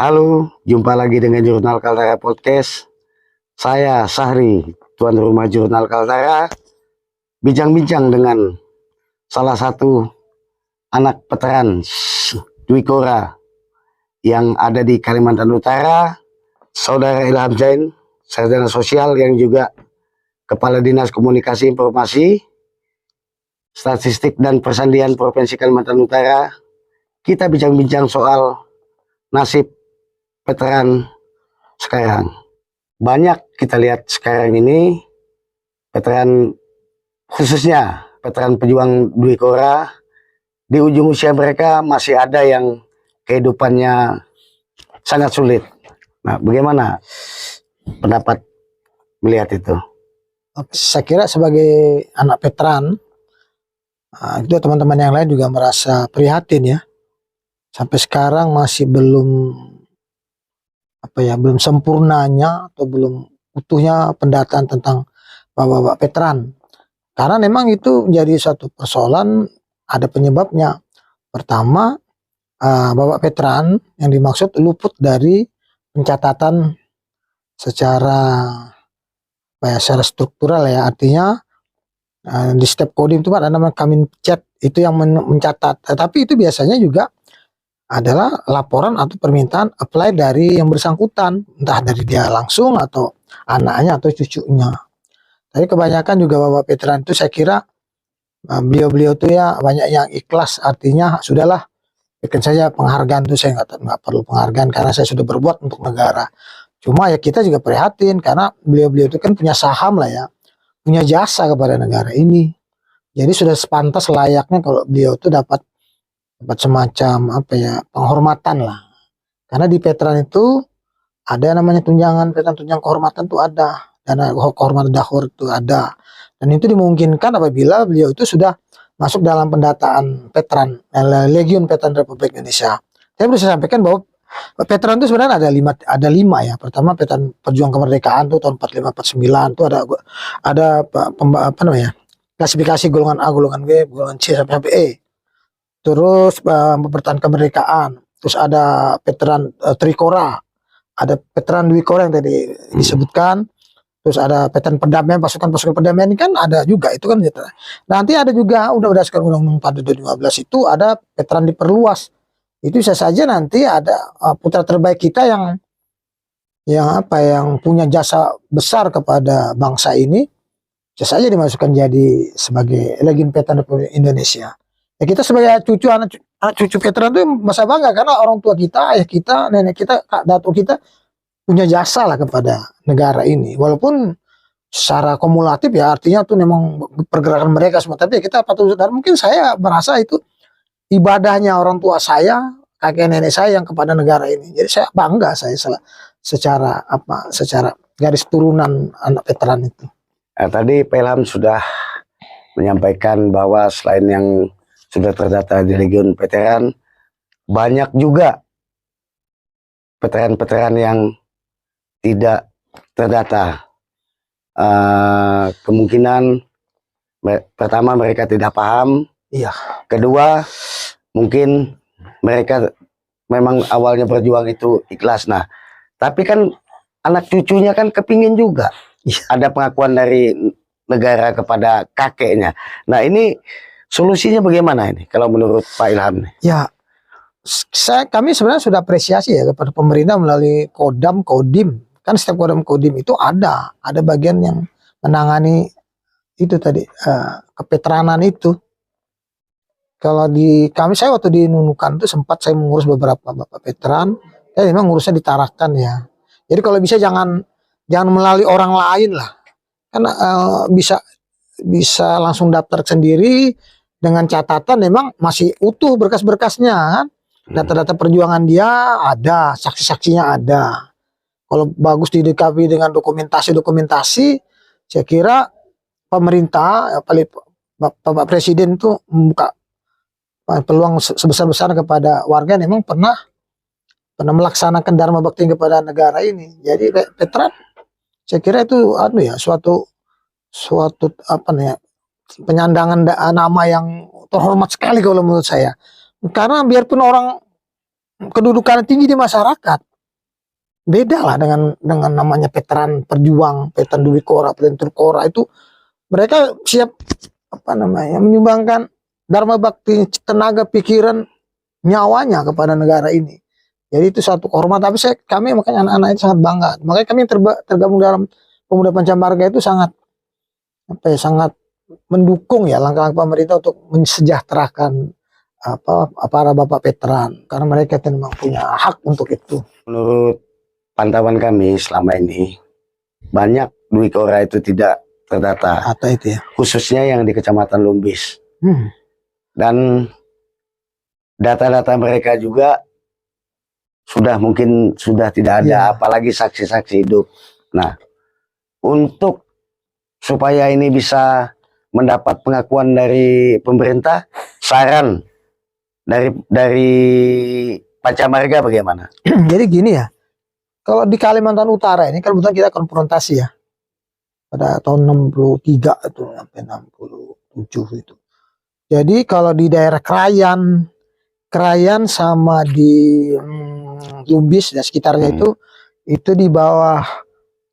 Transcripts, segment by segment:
Halo, jumpa lagi dengan Jurnal Kaltara Podcast. Saya Sahri, tuan rumah Jurnal Kaltara, bincang-bincang dengan salah satu anak veteran Dwi Kora yang ada di Kalimantan Utara, Saudara Ilham Zain, sarjana sosial yang juga Kepala Dinas Komunikasi Informasi, Statistik dan Persandian Provinsi Kalimantan Utara. Kita bincang-bincang soal nasib veteran sekarang. Banyak kita lihat sekarang ini veteran, khususnya veteran pejuang Dwi Kora, di ujung usia mereka masih ada yang kehidupannya sangat sulit. Nah, bagaimana pendapat melihat itu? Saya kira sebagai anak veteran, itu teman-teman yang lain juga merasa prihatin ya. Sampai sekarang masih belum belum sempurnanya atau belum utuhnya pendataan tentang bapak-bapak veteran. Karena memang itu menjadi satu persoalan, ada penyebabnya. Pertama, bapak veteran yang dimaksud luput dari pencatatan secara secara struktural ya, artinya di setiap kodim itu ada nama Kamincat itu yang mencatat. Tapi itu biasanya juga adalah laporan atau permintaan apply dari yang bersangkutan, entah dari dia langsung atau anaknya atau cucunya. Tapi kebanyakan juga bapak veteran itu saya kira beliau-beliau itu ya banyak yang ikhlas, artinya sudahlah bikin saja penghargaan itu, saya nggak perlu penghargaan karena saya sudah berbuat untuk negara. Cuma ya kita juga prihatin karena beliau-beliau itu kan punya saham lah ya, punya jasa kepada negara ini. Jadi sudah sepantas layaknya kalau beliau itu dapat semacam penghormatan lah. Karena di veteran itu ada namanya tunjangan kehormatan tuh ada, dana kehormatan dahur itu ada, dan itu dimungkinkan apabila beliau itu sudah masuk dalam pendataan veteran Legiun Veteran Republik Indonesia. Saya bisa sampaikan bahwa veteran itu sebenarnya ada lima ya. Pertama, veteran perjuang kemerdekaan tuh tahun 45-49 tuh ada klasifikasi golongan A, golongan B, golongan C sampai E. Terus mempertahankan kemerdekaan. Terus ada veteran Trikora, ada veteran Dwi Kora yang tadi disebutkan. Terus ada veteran perdamaian, pasukan perdamaian ini kan ada juga, itu kan. Nanti ada juga berdasarkan Undang-Undang 2015 itu ada veteran diperluas. Itu bisa saja nanti ada putra terbaik kita yang punya jasa besar kepada bangsa ini, bisa saja dimasukkan jadi sebagai Legiun Veteran Republik Indonesia. Ya kita sebagai anak cucu veteran itu masa bangga karena orang tua kita, ayah kita, nenek kita, datuk kita punya jasa lah kepada negara ini. Walaupun secara kumulatif ya artinya tuh memang pergerakan mereka semua. Tapi ya kita patut, dan mungkin saya merasa itu ibadahnya orang tua saya, kakek nenek saya yang kepada negara ini. Jadi saya bangga secara garis turunan anak veteran itu. Tadi Pak Ilham sudah menyampaikan bahwa selain yang sudah terdata di Legiun Veteran, banyak juga veteran-veteran yang tidak terdata. Kemungkinan pertama mereka tidak paham. Iya. Kedua, mungkin mereka memang awalnya berjuang itu ikhlas. Nah, tapi kan anak cucunya kan kepingin juga. Iya. Ada pengakuan dari negara kepada kakeknya. Nah, ini solusinya bagaimana ini kalau menurut Pak Ilham? Ya, kami sebenarnya sudah apresiasi ya kepada pemerintah melalui Kodam, Kodim. Kan setiap Kodam, Kodim itu ada bagian yang menangani itu tadi, keveteranan itu. Kalau di kami, saya waktu di Nunukan itu sempat saya mengurus beberapa bapak veteran, ya memang ngurusnya di Tarakan ya. Jadi kalau bisa jangan melalui orang lain lah. Kan bisa langsung daftar sendiri dengan catatan memang masih utuh berkas-berkasnya kan. Data-data perjuangan dia ada, saksi-saksinya ada. Kalau bagus dilengkapi dengan dokumentasi, saya kira pemerintah, Bapak Presiden itu membuka peluang sebesar-besar kepada warga yang memang pernah melaksanakan dharma bakti kepada negara ini. Jadi veteran, saya kira itu suatu penyandangan nama yang terhormat sekali kalau menurut saya. Karena biarpun orang kedudukan tinggi di masyarakat, beda lah dengan namanya veteran perjuang, veteran Dwi Kora, veteran Turkora itu mereka siap apa namanya menyumbangkan dharma bakti, tenaga, pikiran, nyawanya kepada negara ini. Jadi itu satu kehormatan. Tapi kami makanya anak-anak itu sangat bangga. Makanya kami yang tergabung dalam Pemuda Pancamarga itu sangat apa ya, sangat mendukung ya langkah-langkah pemerintah untuk mensejahterakan para bapak veteran karena mereka itu memang punya hak untuk itu. Menurut pantauan kami selama ini banyak Dwi Kora itu tidak terdata, Itu ya. khususnya yang di Kecamatan Lumbis. Hmm. Dan data-data mereka juga mungkin sudah tidak ada, Ya. apalagi saksi-saksi hidup. Nah, untuk supaya ini bisa mendapat pengakuan dari pemerintah, saran dari Pancamarga bagaimana? Jadi gini ya, kalau di Kalimantan Utara ini kan kebetulan kita konfrontasi ya pada tahun 63 itu sampai 67 itu. Jadi kalau di daerah Krayan sama di Lumbis dan sekitarnya itu di bawah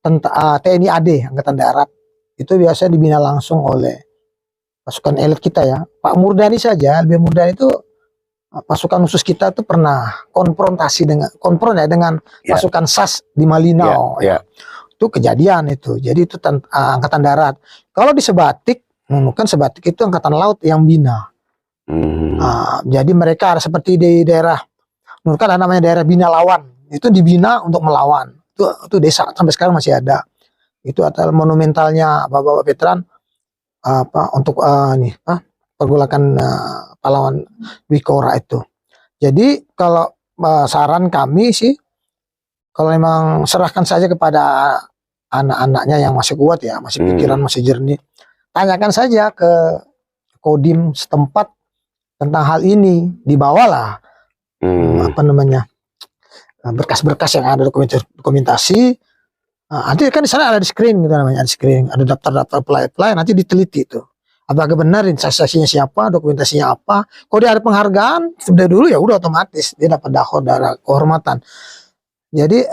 TNI AD Angkatan Darat. Itu biasanya dibina langsung oleh pasukan elit kita ya. Pak Murdani saja, LB Murdani itu pasukan khusus kita tuh pernah konfrontasi dengan pasukan SAS di Malinau. Itu kejadian itu. Jadi itu Angkatan Darat. Kalau di Sebatik, kan Sebatik itu Angkatan Laut yang bina. Jadi mereka seperti di daerah kan namanya daerah bina lawan. Itu dibina untuk melawan. Itu desa sampai sekarang masih ada. Itu adalah monumentalnya bapak-bapak veteran untuk pergolakan pahlawan Dwi Kora itu. Jadi kalau saran kami sih, kalau memang serahkan saja kepada anak-anaknya yang masih kuat ya, masih pikiran masih jernih, tanyakan saja ke Kodim setempat tentang hal ini, dibawalah berkas-berkas yang ada dokumentasi. Nanti kan di sana ada di screen gitu namanya, ada daftar-daftar apply, nanti diteliti itu. Apakah benar saksinya siapa, dokumentasinya apa. Kalau dia ada penghargaan sudah dulu ya udah otomatis dia dapat darah kehormatan. Jadi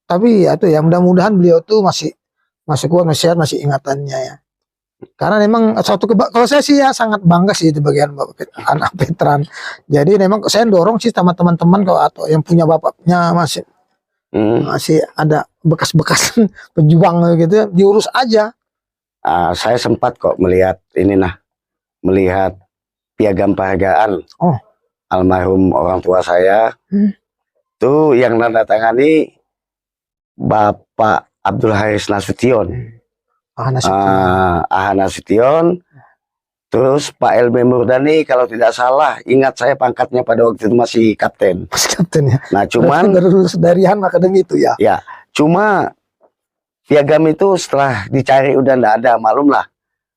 tapi ya itu ya mudah-mudahan beliau tuh masih kuat, masih sehat, masih ingatannya ya. Karena memang kalau saya sih ya sangat bangga sih itu bagian anak veteran. Jadi memang saya dorong sih sama teman-teman kalau atau yang punya bapaknya masih ada bekas-bekas pejuang gitu, diurus aja. Saya sempat kok melihat piagam penghargaan almarhum orang tua saya. Itu yang nandatangani Bapak Abdul Haris Nasution. Aha Nasution. Terus Pak LB Murdani kalau tidak salah, ingat saya pangkatnya pada waktu itu masih kapten. Ya. Nah cuman dari Han Akademi itu ya. Ya, cuma piagam itu setelah dicari udah nggak ada, maklumlah.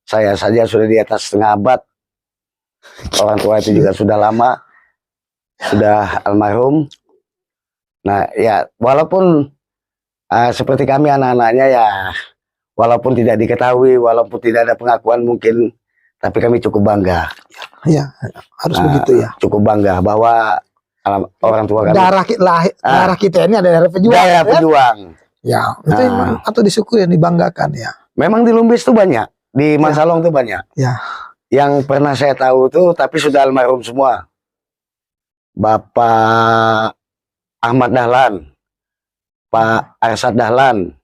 Saya saja sudah di atas setengah abad. Orang tua itu juga sudah lama, sudah almarhum. Nah ya, walaupun seperti kami anak-anaknya ya, walaupun tidak diketahui, walaupun tidak ada pengakuan mungkin, tapi kami cukup bangga. Ya, harus begitu ya. Cukup bangga bahwa orang tua kami. Darah kita ini ada darah pejuang. Darah pejuang. Ya, itu memang atau disyukuri dan dibanggakan ya. Memang di Lumbis tuh banyak, di Mansalong tuh banyak. Ya. Yang pernah saya tahu tuh, tapi sudah almarhum semua. Bapak Ahmad Dahlan, Pak Arsad Dahlan,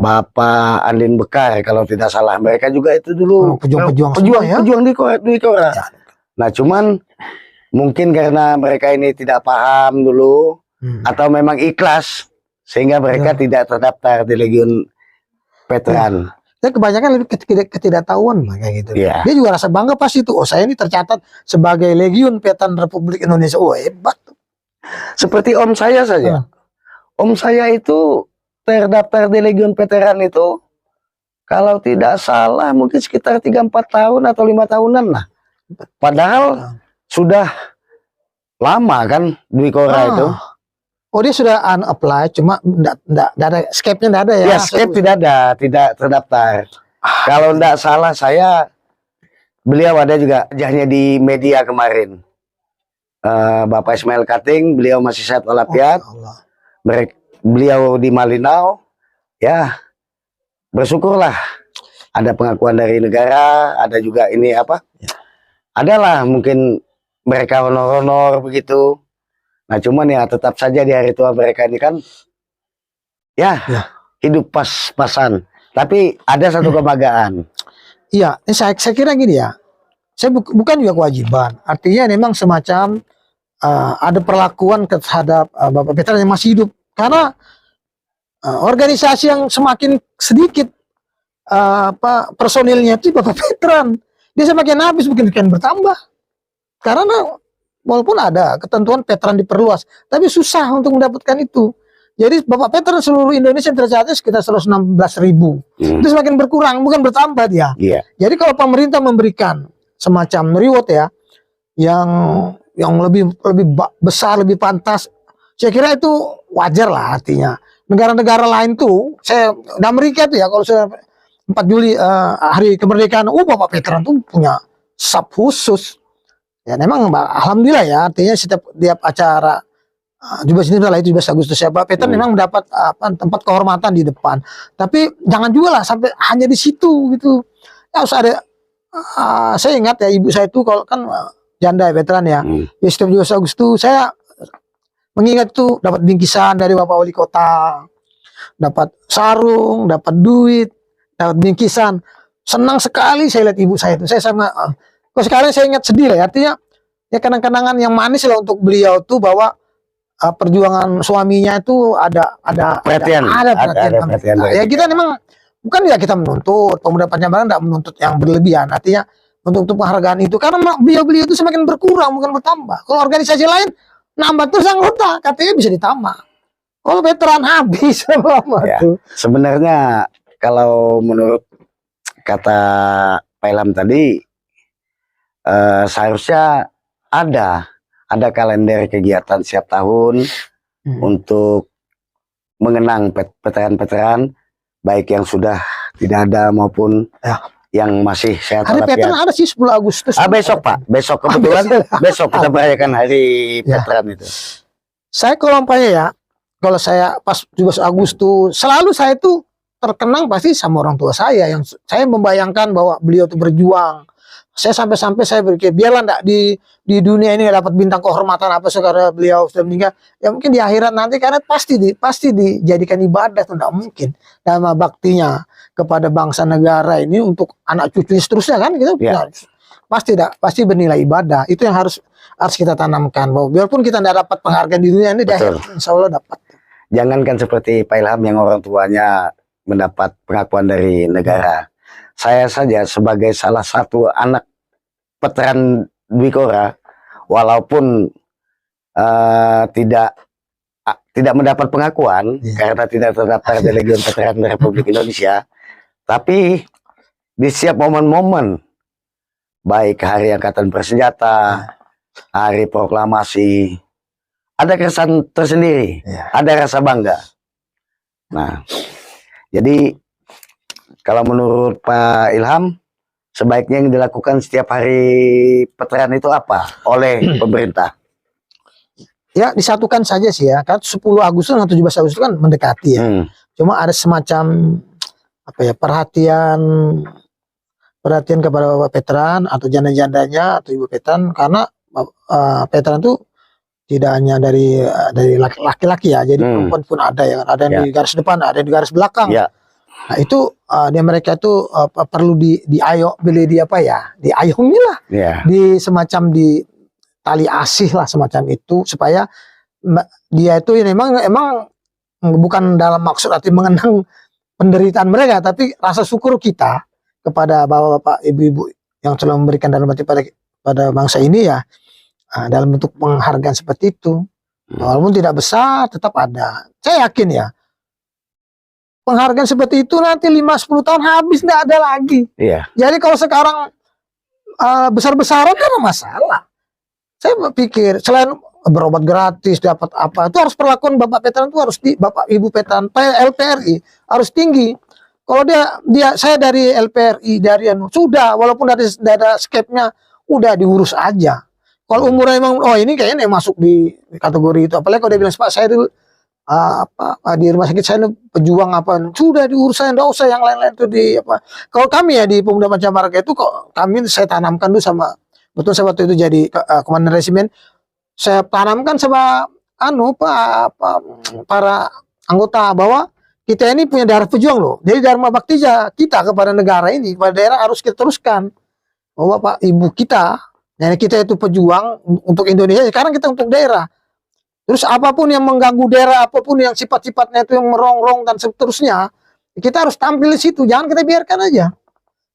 Bapak Andin Bekar kalau tidak salah. Mereka juga itu dulu pejuang di Kora. Ya. Nah cuman mungkin karena mereka ini tidak paham dulu atau memang ikhlas sehingga mereka tidak terdaftar di Legiun Veteran. Kebanyakan lebih ketidaktahuan kayak gitu. Yeah. Dia juga rasa bangga pasti itu. Saya ini tercatat sebagai Legiun Veteran Republik Indonesia. Hebat. Seperti om saya saja. Om saya itu terdaftar di Legiun Veteran itu kalau tidak salah mungkin sekitar 3-4 tahun atau 5 tahunan lah. Padahal sudah lama kan Dwi Kora itu. Dia sudah apply, cuma enggak ada skepnya, enggak ada ya. Ya, skep tidak ada, tidak terdaftar. Kalau enggak salah beliau ada juga wajahnya di media kemarin. Bapak Ismail Kating, beliau masih sehat walafiat. Allah. Beliau di Malinau, ya bersyukurlah ada pengakuan dari negara, ada juga ini apa? Adalah mungkin mereka honor-honor begitu. Nah cuman ya tetap saja di hari tua mereka ini kan ya. Hidup pas-pasan. Tapi ada satu kebanggaan. Iya, saya kira gini ya. Saya bukan juga kewajiban. Artinya memang semacam ada perlakuan terhadap Bapak veteran yang masih hidup. Karena organisasi yang semakin sedikit personilnya itu Bapak veteran. Dia semakin habis, bukan bertambah. Karena walaupun ada ketentuan veteran diperluas, tapi susah untuk mendapatkan itu. Jadi Bapak veteran seluruh Indonesia tercatat sekitar 116.000. Itu semakin berkurang, bukan bertambah dia. Jadi kalau pemerintah memberikan semacam reward ya, yang lebih besar, lebih pantas, saya kira itu wajar lah artinya. Negara-negara lain tuh, di Amerika tuh ya, kalau sudah 4 Juli hari kemerdekaan, Bapak veteran tuh punya sub khusus. Ya memang alhamdulillah ya, artinya setiap acara 17 Agustus ya, Bapak veteran memang mendapat tempat kehormatan di depan. Tapi jangan juga lah sampai hanya di situ gitu. Ya harus ada. Saya ingat ya, ibu saya itu kalau kan janda veteran ya. Ya setiap 17 Agustus saya mengingat tuh dapat bingkisan dari Bapak Wali Kota, dapat sarung, dapat duit, dapat bingkisan. Senang sekali saya lihat ibu saya itu. Saya sama kok sekarang saya ingat sedih lah ya. Artinya ya kenang-kenangan yang manis lah untuk beliau tuh, bahwa perjuangan suaminya itu ada perhatian. Ya kita memang bukan ya kita menuntut pemuda Pancasila, tidak menuntut yang berlebihan. Artinya untuk penghargaan itu karena beliau itu semakin berkurang bukan bertambah. Kalau organisasi lain nambah terus anggota, katanya bisa ditambah. Kalau veteran habis ya, sebenarnya kalau menurut kata Pak Ilham tadi, seharusnya ada kalender kegiatan setiap tahun untuk mengenang veteran-veteran baik yang sudah tidak ada maupun yang masih sehat walafiat. Hari veteran ada sih 10 Agustus. Besok Pak, besok kebetulan besok kita merayakan hari veteran itu. Saya kalau ya, kalau saya pas 17 Agustus selalu saya tuh terkenang pasti sama orang tua saya, yang saya membayangkan bahwa beliau tuh berjuang. Saya sampai saya berpikir biarlah enggak di dunia ini dapat bintang kehormatan apa sekarang beliau sudah meninggal, ya mungkin di akhirat nanti, karena pasti dijadikan ibadah, itu enggak mungkin dhamma baktinya kepada bangsa negara ini untuk anak cucunya seterusnya kan gitu. Pasti bernilai ibadah. Itu yang harus kita tanamkan, bahwa biarpun kita tidak dapat penghargaan di dunia ini, di akhirat insya Allah dapat. Jangankan seperti Pak Ilham yang orang tuanya mendapat pengakuan dari negara. Saya saja sebagai salah satu anak veteran Dwi Kora, walaupun tidak mendapat pengakuan karena tidak terdaftar di Legiun Veteran Republik Indonesia, tapi di setiap momen-momen baik hari Angkatan Bersenjata, hari proklamasi, ada keresahan tersendiri, ada rasa bangga. Nah, jadi kalau menurut Pak Ilham, sebaiknya yang dilakukan setiap hari veteran itu apa oleh pemerintah? Ya disatukan saja sih ya, kan 10 Agustus dan 17 Agustus kan mendekati ya. Cuma ada semacam perhatian kepada bapak veteran atau janda-jandanya atau ibu veteran, karena veteran itu tidak hanya dari laki-laki ya, jadi perempuan pun ada ya, ada yang di garis depan, ada yang di garis belakang. Nah itu mereka itu perlu diayomi lah, di semacam di tali asih lah semacam itu, supaya dia itu emang bukan dalam maksud arti mengenang penderitaan mereka, tapi rasa syukur kita kepada bapak-bapak, ibu-ibu yang telah memberikan dalam hati pada bangsa ini ya, dalam bentuk penghargaan seperti itu. Walaupun tidak besar tetap ada. Saya yakin ya, penghargaan seperti itu nanti 5-10 tahun habis, nggak ada lagi. Jadi kalau sekarang besar-besaran kan masalah. Saya berpikir selain berobat gratis, dapat apa, itu harus perlakuan bapak veteran itu harus bapak ibu veteran LPRI harus tinggi. Kalau saya dari LPRI, dari sudah, walaupun dari ada skepnya udah diurus aja. Kalau umurnya emang, oh ini kayaknya masuk di kategori itu. Apalagi kalau dia bilang, Pak saya dulu di rumah sakit saya ini pejuang apa, sudah diurus saya, nggak usah yang lain-lain itu di apa. Kalau kami ya di Pemuda Pancamaraga itu kok kami saya tanamkan dulu sama, betul saya waktu itu jadi komandan resimen, saya tanamkan sama para anggota bahwa kita ini punya darah pejuang loh. Jadi dharma bakti kita kepada negara ini, kepada daerah harus kita teruskan. Bahwa Pak Ibu kita, nenek kita itu pejuang untuk Indonesia, sekarang kita untuk daerah. Terus apapun yang mengganggu daerah, apapun yang sifat-sifatnya itu yang merongrong dan seterusnya, kita harus tampil di situ. Jangan kita biarkan aja.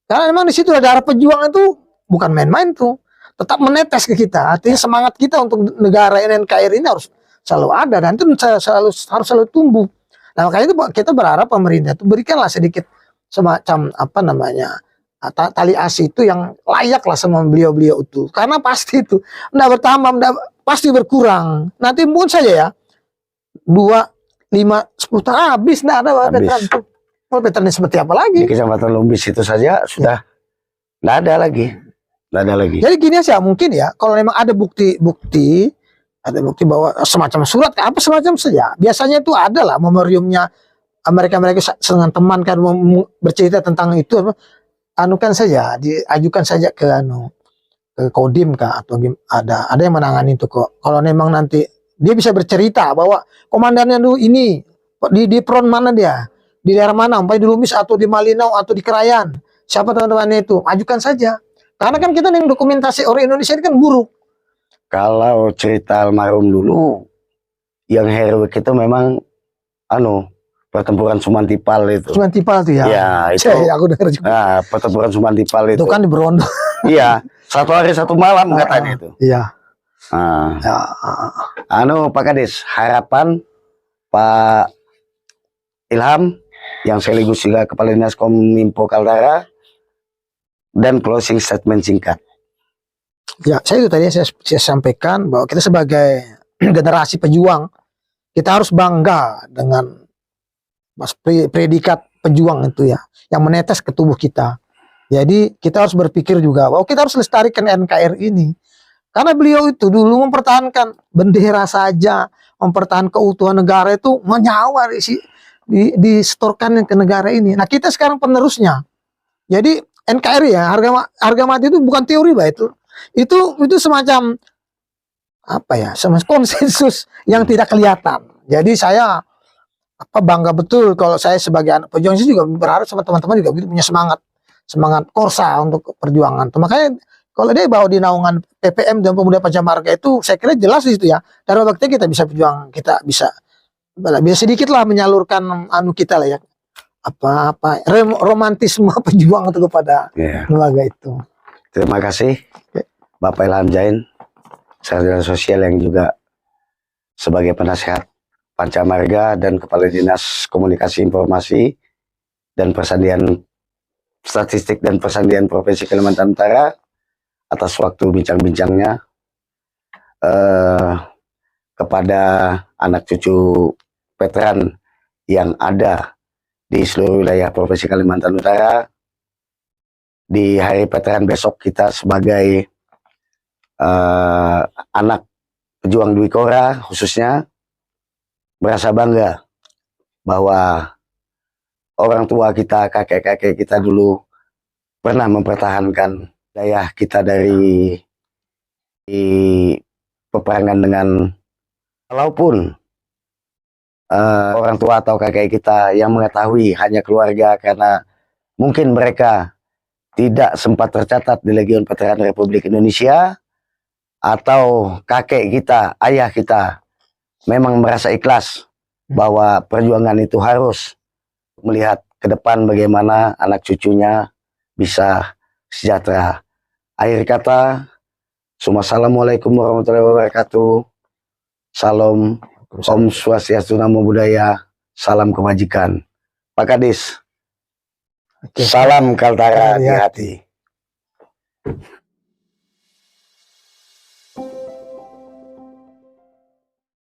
Karena memang di situ ada darah pejuang itu bukan main-main tuh. Tetap menetes ke kita. Artinya semangat kita untuk negara NKRI ini harus selalu ada dan itu harus selalu tumbuh. Nah makanya itu kita berharap pemerintah itu berikanlah sedikit semacam tali asi itu yang layak lah sama beliau-beliau itu. Karena pasti itu enggak bertambah, pasti berkurang. Nanti mungkin saja ya 2, 5, 10 tahun habis enggak ada veteran itu. Mau veterannya seperti apa lagi? Di Kecamatan Lumbis itu saja sudah enggak ada lagi. Enggak ada lagi. Jadi gini aja mungkin ya, kalau memang ada bukti bahwa semacam surat apa semacam saja. Biasanya itu ada lah memoriumnya, mereka dengan teman kan bercerita tentang itu, anukan saja, diajukan saja ke ke Kodim kah atau ada yang menangani itu kok. Kalau memang nanti dia bisa bercerita bahwa komandannya dulu ini di front mana dia, di daerah mana, sampai di Lumis atau di Malinau atau di Krayan, siapa teman-temannya itu, ajukan saja. Karena kan kita yang dokumentasi orang Indonesia ini kan buruk. Kalau cerita almarhum dulu, yang heroik itu memang pertempuran Sumantipal itu. Sumantipal itu ya. Ya, itu. Aku dengar juga. Nah, pertempuran Sumantipal itu. Itu kan di Berondo. Iya, 1 hari 1 malam katanya itu. Iya. Pak Kades, harapan Pak Ilham yang sekaligus juga Kepala Dinas Kominfo Kaltara dan closing statement singkat. Ya, saya itu tadi saya sampaikan bahwa kita sebagai generasi pejuang, kita harus bangga dengan predikat pejuang itu ya, yang menetes ke tubuh kita. Jadi kita harus berpikir juga bahwa kita harus lestarikan NKRI ini. Karena beliau itu dulu mempertahankan bendera saja, mempertahankan keutuhan negara itu menyawa disetorkan ke negara ini. Nah kita sekarang penerusnya. Jadi NKRI ya, harga mati itu bukan teori Pak itu semacam semacam konsensus yang tidak kelihatan. Jadi saya bangga betul kalau saya sebagai anak pejuang, saya juga berharap sama teman-teman juga punya semangat korsa untuk perjuangan. Makanya kalau dia bawa di naungan PPM dan Pemuda Pancamaraga itu saya kira jelas di situ ya. Dari waktu kita bisa berjuang, kita bisa sedikit lah menyalurkan kita lah ya. Romantisme pejuang itu kepada lembaga itu. Terima kasih Bapak Ilham Jain, sarjana sosial yang juga sebagai penasehat Pancamaraga dan Kepala Dinas Komunikasi Informasi dan Persandian Statistik dan Persandian Provinsi Kalimantan Utara atas waktu bincang-bincangnya kepada anak cucu veteran yang ada di seluruh wilayah Provinsi Kalimantan Utara. Di Hari Veteran besok kita sebagai anak pejuang Dwi Kora khususnya merasa bangga bahwa orang tua kita, kakek-kakek kita dulu pernah mempertahankan daya kita dari peperangan dengan, walaupun orang tua atau kakek kita yang mengetahui hanya keluarga karena mungkin mereka tidak sempat tercatat di Legiun Veteran Republik Indonesia, atau kakek kita, ayah kita memang merasa ikhlas bahwa perjuangan itu harus melihat ke depan bagaimana anak cucunya bisa sejahtera. Akhir kata, Assalamualaikum warahmatullahi wabarakatuh. Salam, Om Swastiastu, Namo Buddhaya, salam kebajikan. Pak Kadis, salam Kaltara di hati.